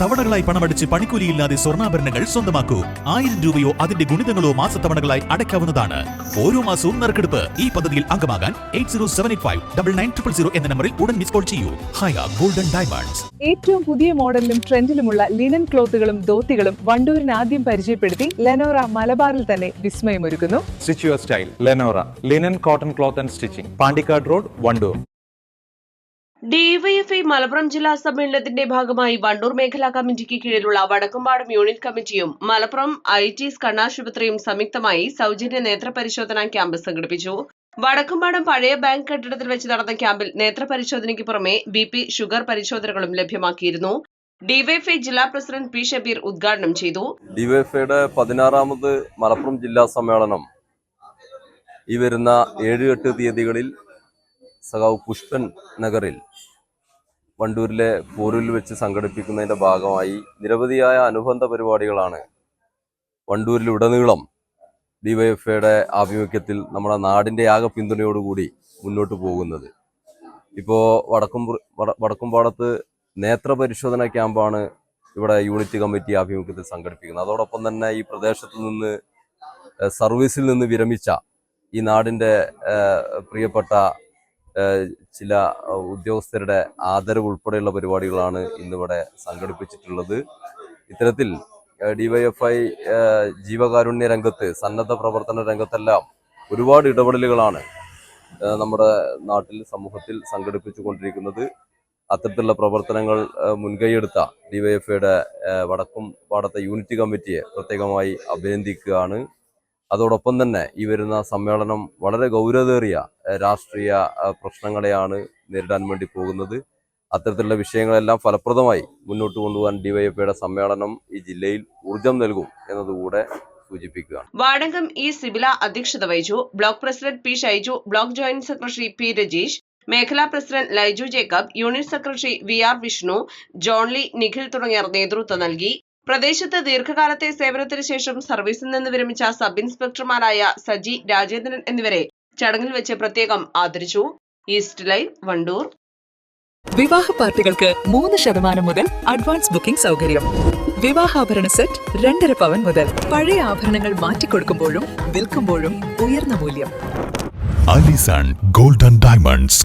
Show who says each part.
Speaker 1: തവണകളായി പണമടിച്ച് പണിക്കൂലിയില്ലാതെ സ്വർണ്ണാഭരണങ്ങൾ സ്വന്തമാക്കൂ. 1000 രൂപയോ അതിന്റെ ഗുണിതങ്ങളോ മാസത്തവണകളായി അടയ്ക്കാവുന്നതാണ്. ഓരോ മാസവും നറുക്കെടുപ്പ്. ഈ പദ്ധതിയിൽ അംഗമാകാൻ 8078599000 എന്ന നമ്പറിൽ ഉടൻ മിസ് കോൾ ചെയ്യൂ. ഹയ ഗോൾഡൻ ഡയമണ്ട്സ്.
Speaker 2: ഏറ്റവും പുതിയ മോഡലിലും ട്രെൻഡിലുമുള്ള ലിനൻ ക്ലോത്തുകളും ധോത്തികളും വണ്ടൂരിന് ആദ്യം പരിചയപ്പെടുത്തി ലെനോറ മലബാറിൽ തന്നെ വിസ്മയമൊരുക്കുന്നു.
Speaker 3: Stitch your style Lenora linen cotton cloth and stitching, Pandikkad road, Wandoor.
Speaker 4: DYFI Malappuram ജില്ലാ സമ്മേളനത്തിന്റെ ഭാഗമായി വണ്ടൂർ മേഖലാ കമ്മിറ്റിക്ക് കീഴിലുള്ള വടക്കുംപാടം യൂണിറ്റ് കമ്മിറ്റിയും മലപ്പുറം ഐടിസ് കണ്ണാശുപത്രിയും സംയുക്തമായി സൗജന്യ നേത്രപരിശോധനാ ക്യാമ്പ് സംഘടിപ്പിച്ചു. വടക്കുംപാടം പഴയ ബാങ്ക് കെട്ടിടത്തിൽ വെച്ച് നടന്ന ക്യാമ്പിൽ നേത്രപരിശോധനയ്ക്ക് പുറമെ ബിപി, ഷുഗർ പരിശോധനകളും ലഭ്യമാക്കിയിരുന്നു. ഡിവൈഎഫ്ഐ ജില്ലാ പ്രസിഡന്റ് പി ഷബീർ ഉദ്ഘാടനം ചെയ്തു.
Speaker 5: ഡിവൈഎഫ്ഐയുടെ 16ാമത് മലപ്പുറം ജില്ലാ സമ്മേളനം ഈ വരുന്ന 7-8 തീയതികളിൽ സഖാവ് പുഷ്പൻ നഗറിൽ വണ്ടൂരിലെ പോരൂരിൽ വെച്ച് സംഘടിപ്പിക്കുന്നതിന്റെ ഭാഗമായി നിരവധിയായ അനുബന്ധ പരിപാടികളാണ് വണ്ടൂരിലുടനീളം ഡിവൈഎഫ്ഐയുടെ ആഭിമുഖ്യത്തിൽ നമ്മുടെ നാടിന്റെ ആകെ പിന്തുണയോടുകൂടി മുന്നോട്ട് പോകുന്നത്. ഇപ്പോൾ വടക്കുംപാടത്ത് നേത്രപരിശോധന ക്യാമ്പാണ് ഇവിടെ യൂണിറ്റ് കമ്മിറ്റി ആഭിമുഖ്യത്തിൽ സംഘടിപ്പിക്കുന്നത്. അതോടൊപ്പം തന്നെ ഈ പ്രദേശത്ത് നിന്ന് സർവീസിൽ നിന്ന് വിരമിച്ച ഈ നാടിന്റെ പ്രിയപ്പെട്ട ചില ഉദ്യോഗസ്ഥരുടെ ആദരവ് ഉൾപ്പെടെയുള്ള പരിപാടികളാണ് ഇന്നിവിടെ സംഘടിപ്പിച്ചിട്ടുള്ളത്. ഇത്തരത്തിൽ ഡിവൈഎഫ്ഐ ജീവകാരുണ്യ രംഗത്ത്, സന്നദ്ധ പ്രവർത്തന രംഗത്തെല്ലാം ഒരുപാട് ഇടപെടലുകളാണ് നമ്മുടെ നാട്ടിൽ, സമൂഹത്തിൽ സംഘടിപ്പിച്ചുകൊണ്ടിരിക്കുന്നത്. അത്തരത്തിലുള്ള പ്രവർത്തനങ്ങൾ മുൻകൈയെടുത്ത ഡിവൈഎഫ്ഐയുടെ വടക്കുംപാടത്തെ യൂണിറ്റ് കമ്മിറ്റിയെ പ്രത്യേകമായി അഭിനന്ദിക്കുകയാണ്. അതോടൊപ്പം തന്നെ ഈ വരുന്ന സമ്മേളനം വളരെ ഗൗരവമേറിയ രാഷ്ട്രീയ പ്രശ്നങ്ങളെയാണ് നേരിടാൻ വേണ്ടി പോകുന്നത്. അത്തരത്തിലുള്ള വിഷയങ്ങളെല്ലാം ഫലപ്രദമായി മുന്നോട്ട് കൊണ്ടുപോകാൻ ഡിവൈഎഫ്ഐയുടെ സമ്മേളനം ഈ ജില്ലയിൽ ഊർജം നൽകും എന്നതുകൂടെ സൂചിപ്പിക്കുകയാണ്.
Speaker 4: വാടകം ഇ സിബില അധ്യക്ഷത വഹിച്ചു. Block president P Shaiju, block joint secretary P Rajeesh, മേഖലാ president Laiju Jacob, unit secretary V R Vishnu, Johnly, Nikhil തുടങ്ങിയവർ നേതൃത്വം നൽകി. പ്രദേശത്ത് ദീർഘകാലത്തെ സേവനത്തിന് ശേഷം സർവീസിൽ നിന്ന് വിരമിച്ച സബ് ഇൻസ്പെക്ടർമാരായ സജി, രാജേന്ദ്രൻ എന്നിവരെ ചടങ്ങിൽ വെച്ച് പ്രത്യേകം ആദരിച്ചു. East live, Wandoor.
Speaker 6: വിവാഹ പാർട്ടികൾക്ക് 3% മുതൽ അഡ്വാൻസ് ബുക്കിംഗ് സൗകര്യം. വിവാഹാഭരണ സെറ്റ് 2.5 പവൻ മുതൽ. പഴയ ആഭരണങ്ങൾ മാറ്റിക്കൊടുക്കുമ്പോഴും വിൽക്കുമ്പോഴും ഉയർന്ന മൂല്യം.
Speaker 1: Allison golden diamonds.